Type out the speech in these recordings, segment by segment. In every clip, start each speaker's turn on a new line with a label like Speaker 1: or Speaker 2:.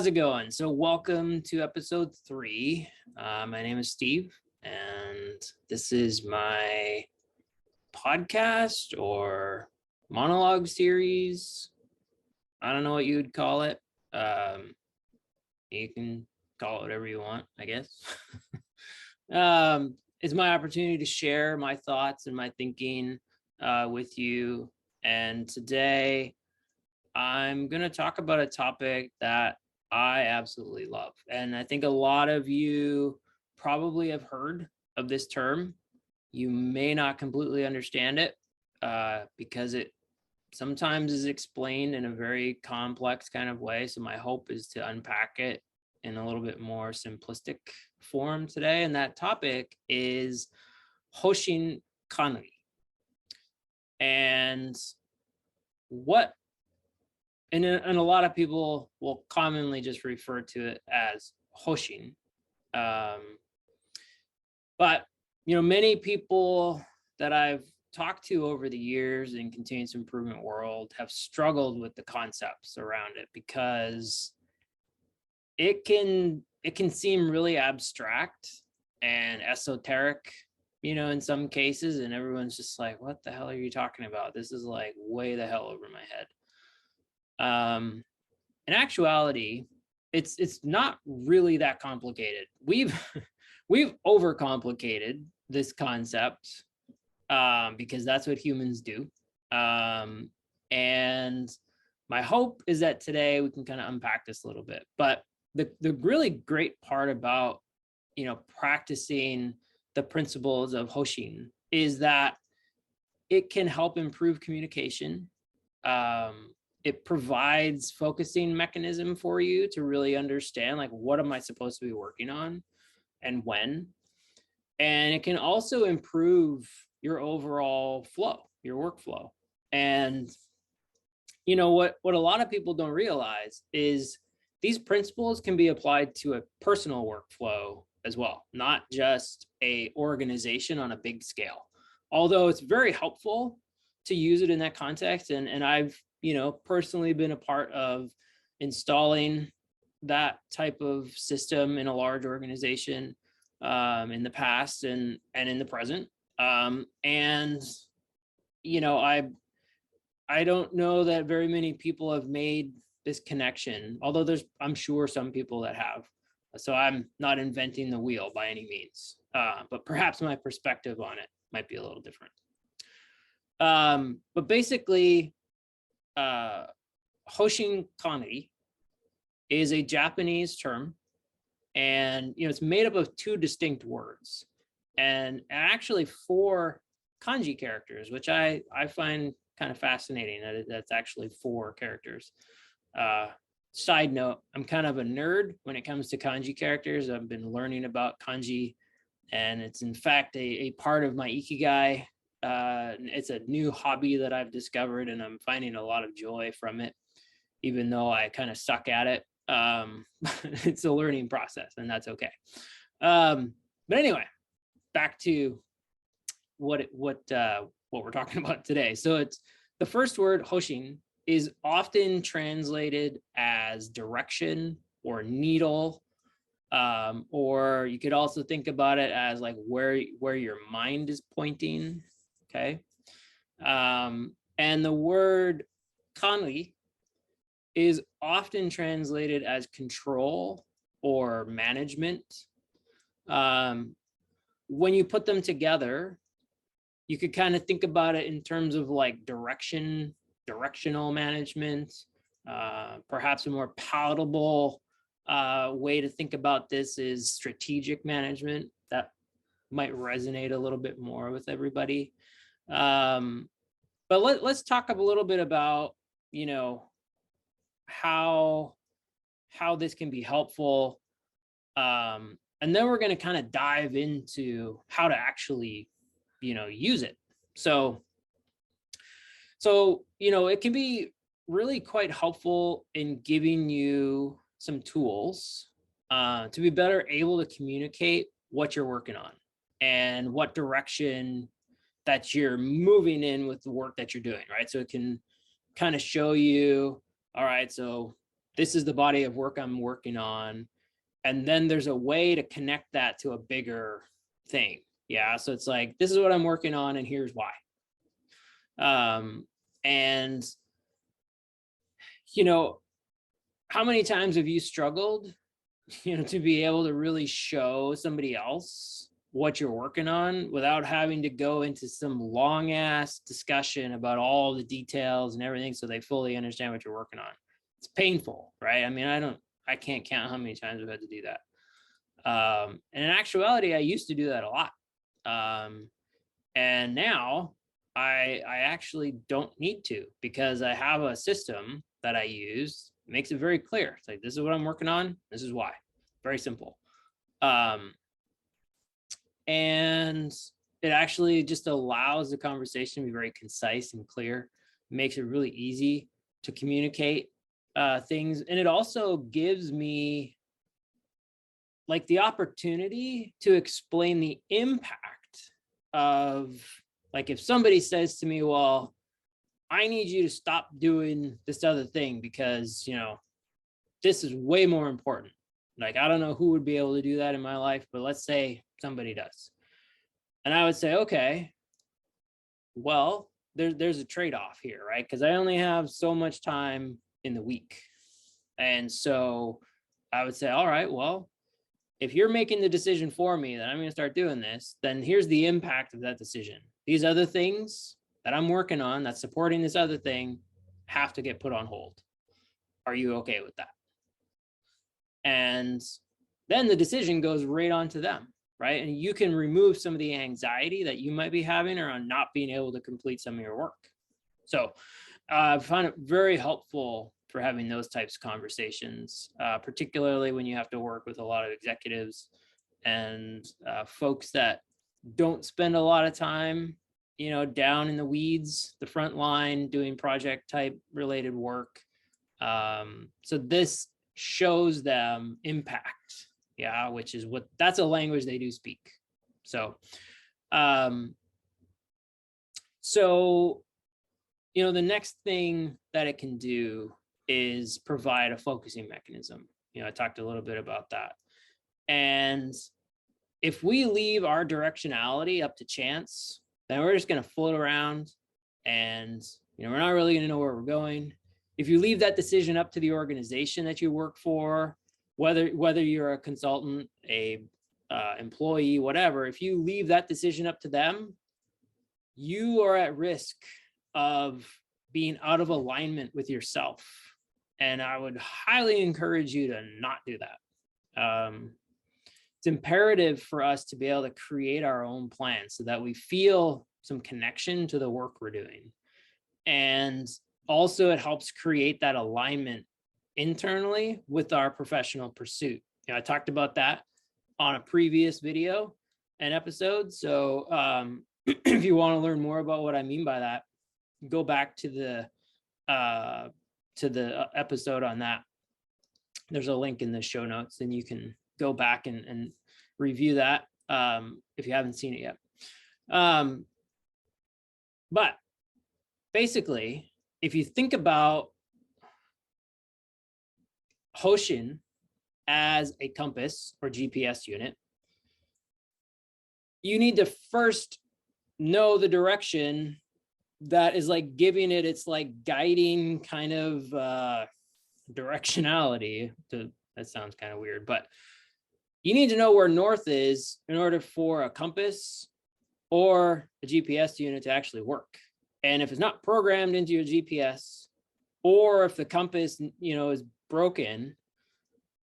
Speaker 1: How's it going? So welcome to episode 3. My name is Steve, and this is my podcast or monologue series. I don't know what you would call it. You can call it whatever you want, I guess. It's my opportunity to share my thoughts and my thinking with you. And today I'm going to talk about a topic that I absolutely love. And I think a lot of you probably have heard of this term. You may not completely understand it because it sometimes is explained in a very complex kind of way. So my hope is to unpack it in a little bit more simplistic form today. And that topic is Hoshin Kanri. And a lot of people will commonly just refer to it as Hoshin. But, many people that I've talked to over the years in continuous improvement world have struggled with the concepts around it because it can seem really abstract and esoteric, in some cases, and everyone's just like, what the hell are you talking about? This is like way the hell over my head. In actuality, it's not really that complicated. We've overcomplicated this concept because that's what humans do. And my hope is that today we can kind of unpack this a little bit. But the really great part about practicing the principles of Hoshin is that it can help improve communication. It provides focusing mechanism for you to really understand, like, what am I supposed to be working on and when? And it can also improve your overall flow, your workflow. And what a lot of people don't realize is these principles can be applied to a personal workflow as well, not just a organization on a big scale. Although it's very helpful to use it in that context. And I've personally been a part of installing that type of system in a large organization in the past and in the present. I don't know that very many people have made this connection, although I'm sure some people that have. So I'm not inventing the wheel by any means, but perhaps my perspective on it might be a little different. But basically, Hoshin Kanri is a Japanese term, and it's made up of 2 distinct words and actually 4 kanji characters, which I find kind of fascinating that that's actually 4 characters. Side note, I'm kind of a nerd when it comes to kanji characters. I've been learning about kanji, and it's in fact a part of my ikigai. It's a new hobby that I've discovered, and I'm finding a lot of joy from it, even though I kind of suck at it. It's a learning process, and that's okay. But anyway, back to what we're talking about today. So it's the first word, Hoshin, is often translated as direction or needle, or you could also think about it as like where your mind is pointing. Okay. And the word Kanri is often translated as control or management. When you put them together, you could kind of think about it in terms of like directional management. Perhaps a more palatable way to think about this is strategic management. That might resonate a little bit more with everybody. But let's talk a little bit about, how this can be helpful. And then we're going to kind of dive into how to actually, use it. So, it can be really quite helpful in giving you some tools to be better able to communicate what you're working on and what direction that you're moving in with the work that you're doing, right? So it can kind of show you, all right, so this is the body of work I'm working on. And then there's a way to connect that to a bigger thing. Yeah. So it's like, this is what I'm working on and here's why. And, you know, how many times have you struggled, you know, to be able to really show somebody else what you're working on without having to go into some long ass discussion about all the details and everything so they fully understand what you're working on? It's painful, right? I mean, I can't count how many times I've had to do that. And in actuality, I used to do that a lot. And now I actually don't need to, because I have a system that I use. It makes it very clear. It's like, this is what I'm working on. This is why. Very simple. And it actually just allows the conversation to be very concise and clear. It makes it really easy to communicate things. And it also gives me like the opportunity to explain the impact of, like, if somebody says to me, well, I need you to stop doing this other thing because, you know, this is way more important. Like, I don't know who would be able to do that in my life, but let's say somebody does. And I would say, okay, well, there's a trade-off here, right? Because I only have so much time in the week. And so I would say, all right, well, if you're making the decision for me that I'm going to start doing this, then here's the impact of that decision. These other things that I'm working on that's supporting this other thing have to get put on hold. Are you okay with that? And then the decision goes right on to them, right? And you can remove some of the anxiety that you might be having around not being able to complete some of your work. So I find it very helpful for having those types of conversations, particularly when you have to work with a lot of executives and folks that don't spend a lot of time, you know, down in the weeds, the front line, doing project type related work. So this shows them impact, yeah, which is that's a language they do speak. So, you know, the next thing that it can do is provide a focusing mechanism. You know, I talked a little bit about that. And if we leave our directionality up to chance, then we're just going to float around and, you know, we're not really going to know where we're going. If you leave that decision up to the organization that you work for, whether you're a consultant, a employee, whatever, if you leave that decision up to them, you are at risk of being out of alignment with yourself. And I would highly encourage you to not do that. It's imperative for us to be able to create our own plan so that we feel some connection to the work we're doing. And also it helps create that alignment internally with our professional pursuit. You know, I talked about that on a previous video and episode. So if you want to learn more about what I mean by that, go back to the episode on that. There's a link in the show notes, and you can go back and review that if you haven't seen it yet. But basically, if you think about Hoshin as a compass or GPS unit, you need to first know the direction that is like giving it its like guiding kind of directionality. That sounds kind of weird, but you need to know where north is in order for a compass or a GPS unit to actually work. And if it's not programmed into your GPS, or if the compass, you know, is broken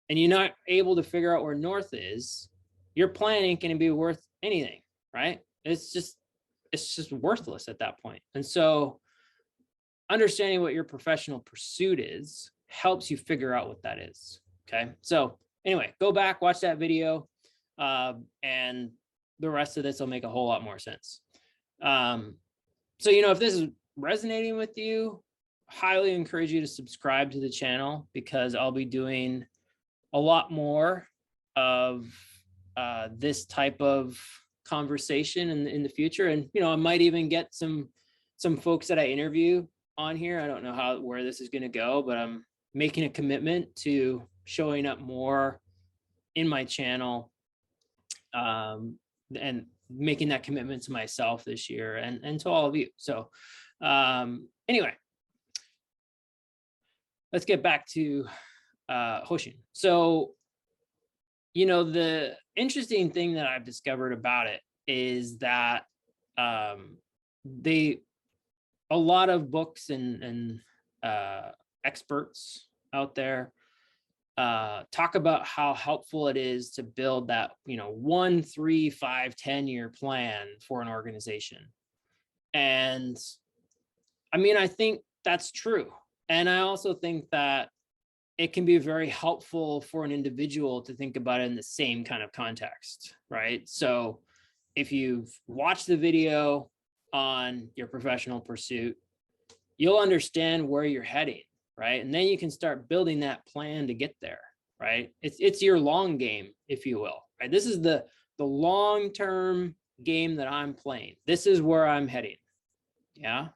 Speaker 1: and you're not able to figure out where north is, your plan ain't going to be worth anything, right? It's just worthless at that point. And so understanding what your professional pursuit is helps you figure out what that is. Okay. So anyway, go back, watch that video, and the rest of this will make a whole lot more sense. So, you know, if this is resonating with you, highly encourage you to subscribe to the channel, because I'll be doing a lot more of this type of conversation in the future. And, you know, I might even get some folks that I interview on here. I don't know where this is going to go, but I'm making a commitment to showing up more in my channel, and making that commitment to myself this year and to all of you. So anyway, let's get back to Hoshin. So, the interesting thing that I've discovered about it is that a lot of books and experts out there talk about how helpful it is to build that 1, 3, 5, 10-year plan for an organization. And I mean, I think that's true. And I also think that it can be very helpful for an individual to think about it in the same kind of context, right? So if you've watched the video on your professional pursuit, you'll understand where you're heading, right? And then you can start building that plan to get there, right? It's your long game, if you will, right? This is the long-term game that I'm playing. This is where I'm heading. Yeah.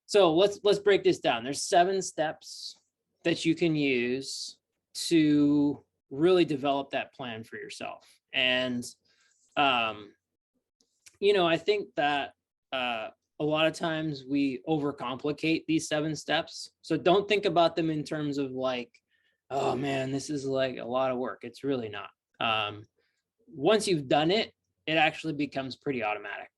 Speaker 1: So let's break this down. There's 7 steps that you can use to really develop that plan for yourself. And I think that a lot of times we overcomplicate these 7 steps. So don't think about them in terms of like, oh man, this is like a lot of work. It's really not. Once you've done it, it actually becomes pretty automatic.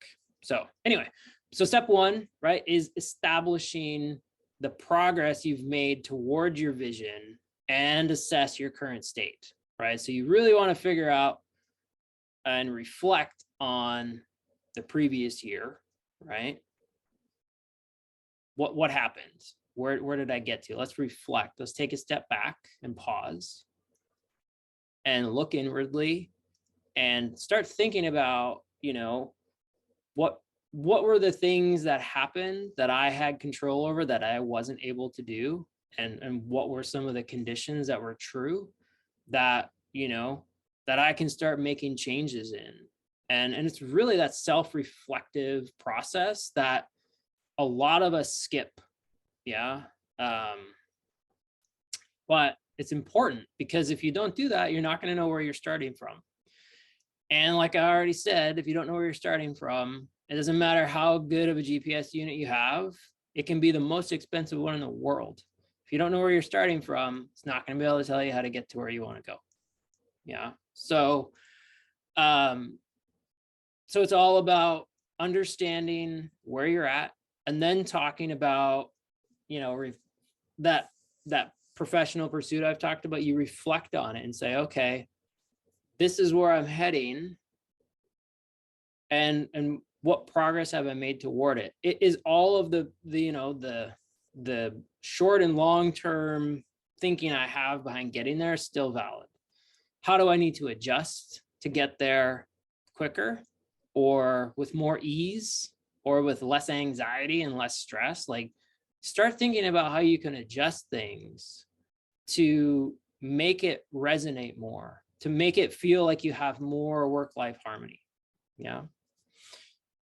Speaker 1: So anyway, so step 1, right, is establishing the progress you've made toward your vision and assess your current state, right? So you really want to figure out and reflect on the previous year, right? What happened? Where did I get to? Let's reflect. Let's take a step back and pause and look inwardly and start thinking about, what were the things that happened that I had control over that I wasn't able to do? And what were some of the conditions that were true that, that I can start making changes in? And it's really that self-reflective process that a lot of us skip. Yeah. But it's important, because if you don't do that, you're not going to know where you're starting from. And like I already said, if you don't know where you're starting from, it doesn't matter how good of a GPS unit you have. It can be the most expensive one in the world. If you don't know where you're starting from, it's not going to be able to tell you how to get to where you want to go. Yeah. So, so it's all about understanding where you're at, and then talking about, that professional pursuit I've talked about. You reflect on it and say, okay, this is where I'm heading, and what progress have I made toward it? It is all of the short and long-term thinking I have behind getting there still valid. How do I need to adjust to get there quicker, or with more ease, or with less anxiety and less stress? Like, start thinking about how you can adjust things to make it resonate more, to make it feel like you have more work-life harmony. Yeah.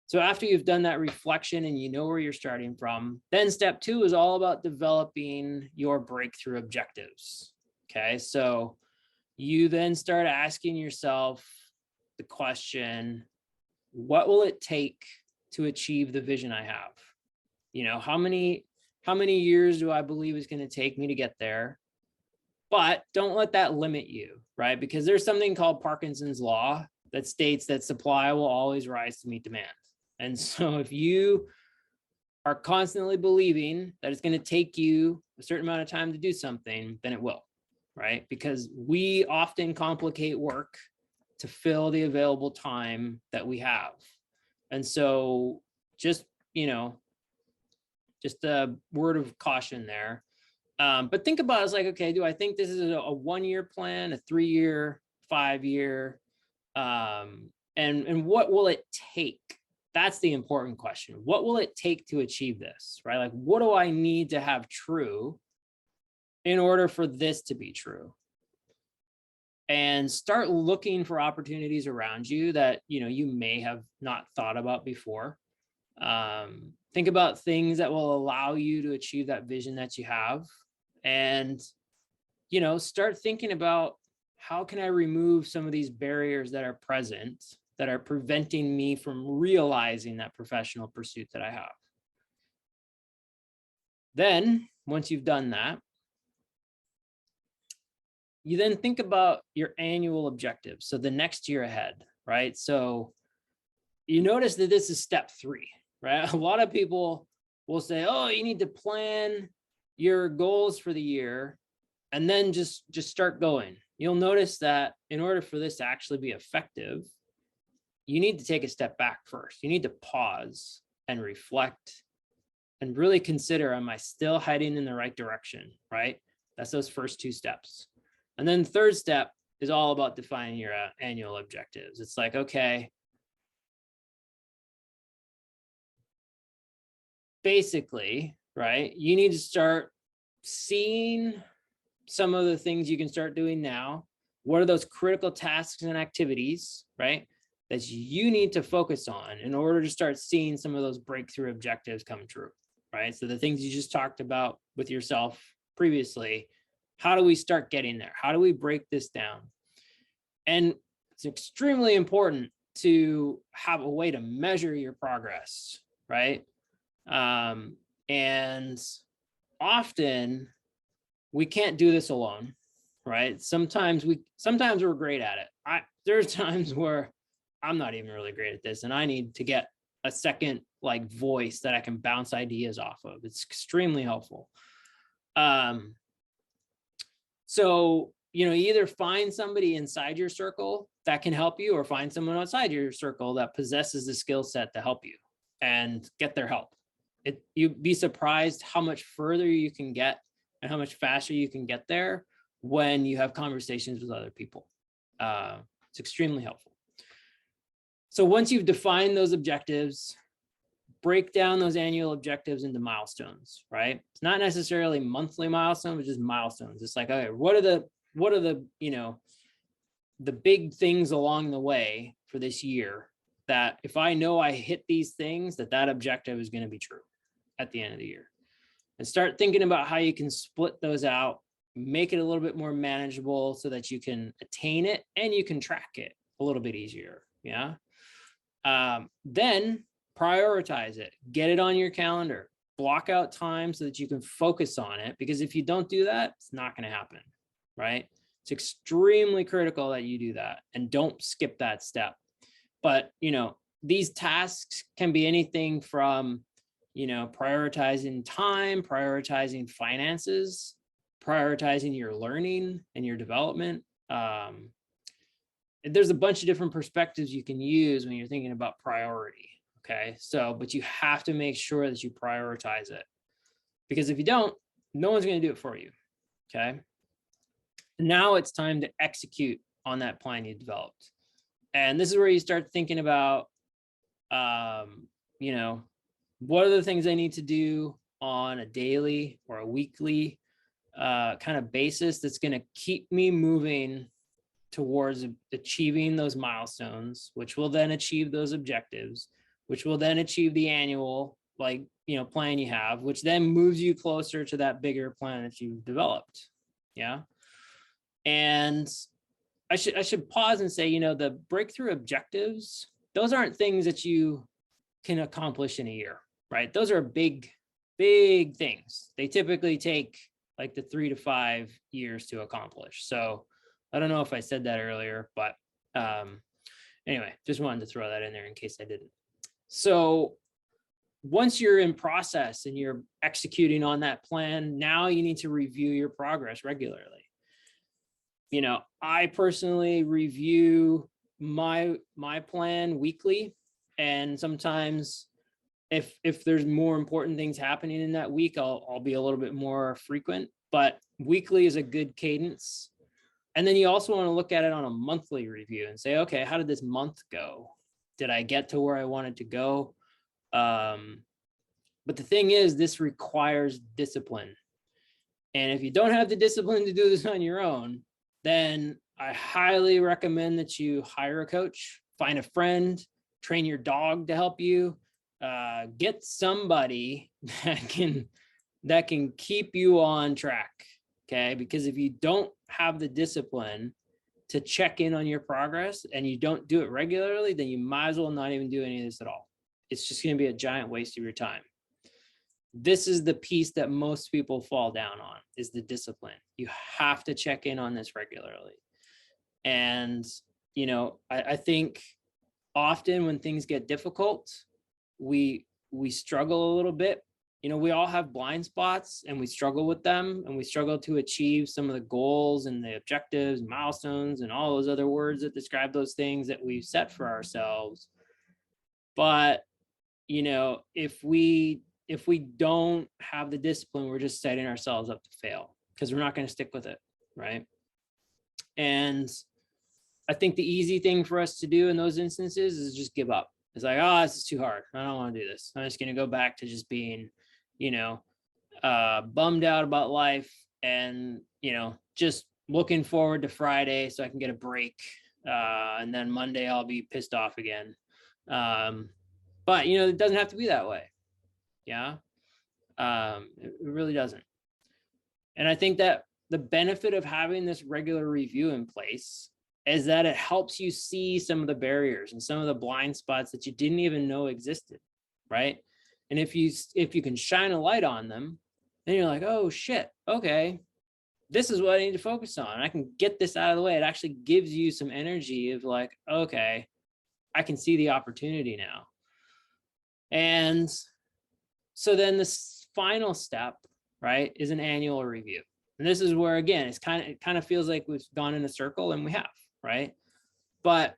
Speaker 1: So after you've done that reflection and you know where you're starting from, then step 2 is all about developing your breakthrough objectives. Okay. So you then start asking yourself the question, what will it take to achieve the vision I have? How many years do I believe is going to take me to get there? But don't let that limit you, right? Because there's something called Parkinson's law that states that supply will always rise to meet demand. And so if you are constantly believing that it's going to take you a certain amount of time to do something, then it will, right? Because we often complicate work to fill the available time that we have. And so just a word of caution there. But think about it as like, okay, do I think this is a 1-year plan, a 3-year, 5-year? And what will it take? That's the important question. What will it take to achieve this, right? Like, what do I need to have true in order for this to be true? And start looking for opportunities around you that, you may have not thought about before. Think about things that will allow you to achieve that vision that you have. and, start thinking about, how can I remove some of these barriers that are present that are preventing me from realizing that professional pursuit that I have? Then, once you've done that, you then think about your annual objectives. So the next year ahead, right? So you notice that this is step 3, right? A lot of people will say, oh, you need to plan your goals for the year and then just start going. You'll notice that in order for this to actually be effective, you need to take a step back first. You need to pause and reflect and really consider, am I still heading in the right direction, right? That's those first 2 steps. And then the third step is all about defining your annual objectives. It's like, okay, basically, right, you need to start seeing some of the things you can start doing now. What are those critical tasks and activities, right, that you need to focus on in order to start seeing some of those breakthrough objectives come true, right? So the things you just talked about with yourself previously, how do we start getting there? How do we break this down? And it's extremely important to have a way to measure your progress, right? And often we can't do this alone, right? Sometimes we're great at it. There's times where I'm not even really great at this, and I need to get a second voice that I can bounce ideas off of. It's extremely helpful. So, either find somebody inside your circle that can help you, or find someone outside your circle that possesses the skill set to help you, and get their help. You'd be surprised how much further you can get and how much faster you can get there when you have conversations with other people. It's extremely helpful. So once you've defined those objectives, break down those annual objectives into milestones, right? It's not necessarily monthly milestones, but just milestones. It's like, okay, what are the the big things along the way for this year that if I know I hit these things, that objective is going to be true at the end of the year. And start thinking about how you can split those out, make it a little bit more manageable so that you can attain it and you can track it a little bit easier. Yeah. Then prioritize it, get it on your calendar, block out time so that you can focus on it. Because if you don't do that, it's not going to happen, right? It's extremely critical that you do that and don't skip that step. But, these tasks can be anything from, prioritizing time, prioritizing finances, prioritizing your learning and your development. There's a bunch of different perspectives you can use when you're thinking about priority. Okay. So, but you have to make sure that you prioritize it, because if you don't, no one's going to do it for you. Okay. Now it's time to execute on that plan you developed. And this is where you start thinking about, what are the things I need to do on a daily or a weekly kind of basis that's going to keep me moving towards achieving those milestones, which will then achieve those objectives, which will then achieve the annual plan you have, which then moves you closer to that bigger plan that you've developed. Yeah. And I should pause and say, the breakthrough objectives, those aren't things that you can accomplish in a year, right? Those are big things. They typically take the 3 to 5 years to accomplish. So I don't know if I said that earlier, but anyway, just wanted to throw that in there in case I didn't. So once you're in process and you're executing on that plan, now you need to review your progress regularly. I personally review my plan weekly, and sometimes if there's more important things happening in that week, I'll be a little bit more frequent, but weekly is a good cadence. And then you also want to look at it on a monthly review and say, okay, how did this month go? Did I get to where I wanted to go? But the thing is, this requires discipline. And if you don't have the discipline to do this on your own, then I highly recommend that you hire a coach, find a friend, train your dog to help you, get somebody that can keep you on track. Okay. Because if you don't have the discipline to check in on your progress and you don't do it regularly, then you might as well not even do any of this at all. It's just going to be a giant waste of your time. This is the piece that most people fall down on, is the discipline. You have to check in on this regularly. And, you know, I think often when things get difficult, we struggle a little bit. You know, we all have blind spots and we struggle with them, and we struggle to achieve some of the goals and the objectives, milestones, and all those other words that describe those things that we've set for ourselves. But, you know, if we don't have the discipline, we're just setting ourselves up to fail, because we're not going to stick with it, right? And I think the easy thing for us to do in those instances is just give up. It's like, oh, this is too hard. I don't want to do this. I'm just going to go back to just being, you know, bummed out about life, and, you know, just looking forward to Friday so I can get a break. And then Monday I'll be pissed off again. But, you know, it doesn't have to be that way. Yeah. It really doesn't. And I think that the benefit of having this regular review in place is that it helps you see some of the barriers and some of the blind spots that you didn't even know existed, right? And if you can shine a light on them, then you're like, oh shit, okay, this is what I need to focus on. I can get this out of the way. It actually gives you some energy of like, okay, I can see the opportunity now. And so then the final step, right, is an annual review. And this is where, again, it kind of feels like we've gone in a circle, and we have, right? But,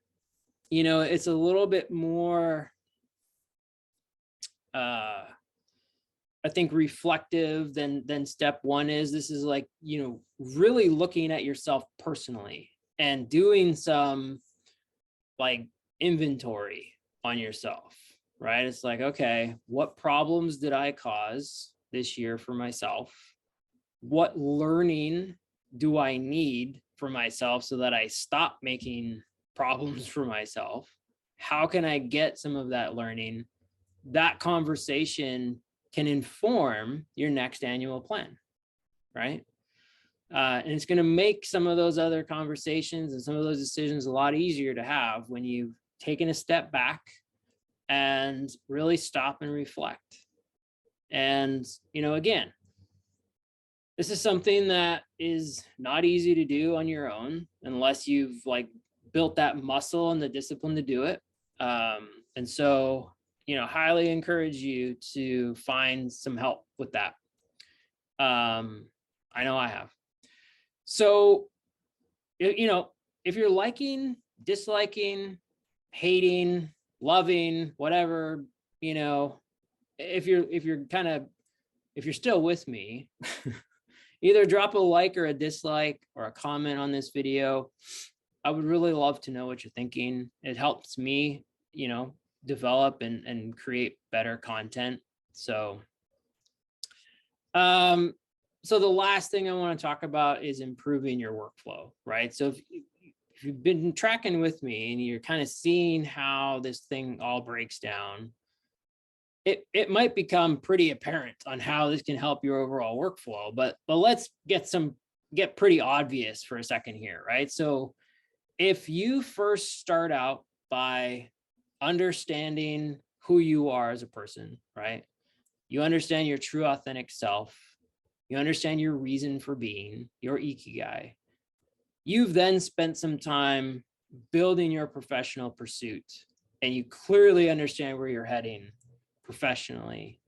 Speaker 1: you know, it's a little bit more, I think, reflective than step one is. This is like, you know, really looking at yourself personally and doing some like inventory on yourself, right? It's like, okay, what problems did I cause this year for myself? What learning do I need for myself so that I stop making problems for myself? How can I get some of that learning? That conversation can inform your next annual plan, right? And it's going to make some of those other conversations and some of those decisions a lot easier to have when you've taken a step back and really stop and reflect. And, you know, again, this is something that is not easy to do on your own unless you've like built that muscle and the discipline to do it. And so, you know, highly encourage you to find some help with that. I know I have. So, you know, if you're liking, disliking, hating, loving, whatever, you know, if you're still with me, either drop a like or a dislike or a comment on this video. I would really love to know what you're thinking. It helps me, you know, develop and create better content. So, so the last thing I want to talk about is improving your workflow, right? So if you've been tracking with me and you're kind of seeing how this thing all breaks down, it might become pretty apparent on how this can help your overall workflow, but let's get pretty obvious for a second here, right? So if you first start out by understanding who you are as a person, right? You understand your true authentic self. You understand your reason for being, your ikigai. You've then spent some time building your professional pursuit, and you clearly understand where you're heading professionally.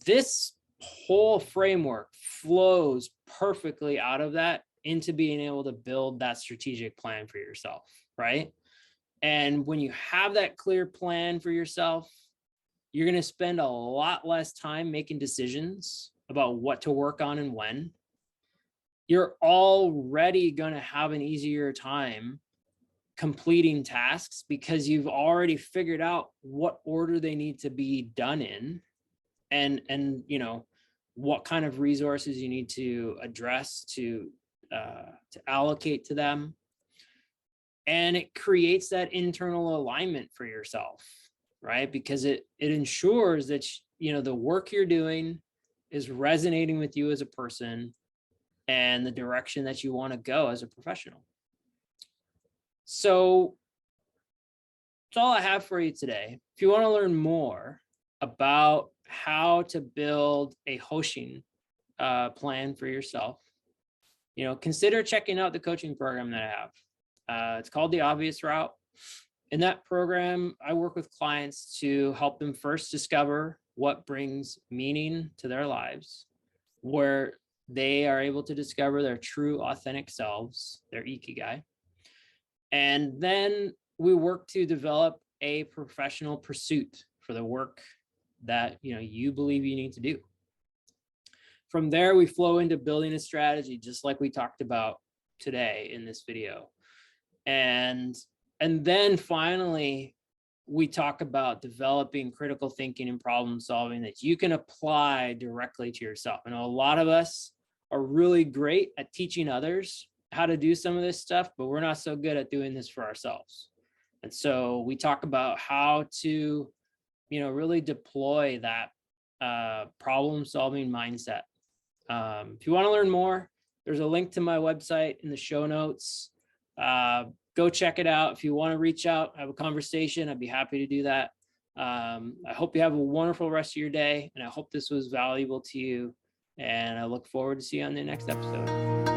Speaker 1: This whole framework flows perfectly out of that into being able to build that strategic plan for yourself, right? And when you have that clear plan for yourself, you're going to spend a lot less time making decisions about what to work on and when. You're already going to have an easier time completing tasks because you've already figured out what order they need to be done in, and you know what kind of resources you need to address to allocate to them. And it creates that internal alignment for yourself, right? Because it ensures that, you know, the work you're doing is resonating with you as a person and the direction that you want to go as a professional. So that's all I have for you today. If you want to learn more about how to build a Hoshin plan for yourself, consider checking out the coaching program that I have. It's called The Obvious Route. In that program, I work with clients to help them first discover what brings meaning to their lives, where they are able to discover their true authentic selves, their ikigai. And then we work to develop a professional pursuit for the work that you believe you need to do. From there, we flow into building a strategy, just like we talked about today in this video. And then finally, we talk about developing critical thinking and problem solving that you can apply directly to yourself. I know a lot of us are really great at teaching others how to do some of this stuff, but we're not so good at doing this for ourselves. And so we talk about how to, really deploy that problem solving mindset. If you want to learn more, there's a link to my website in the show notes. Go check it out. If you want to reach out, have a conversation, I'd be happy to do that. I hope you have a wonderful rest of your day, and I hope this was valuable to you. And I look forward to see you on the next episode.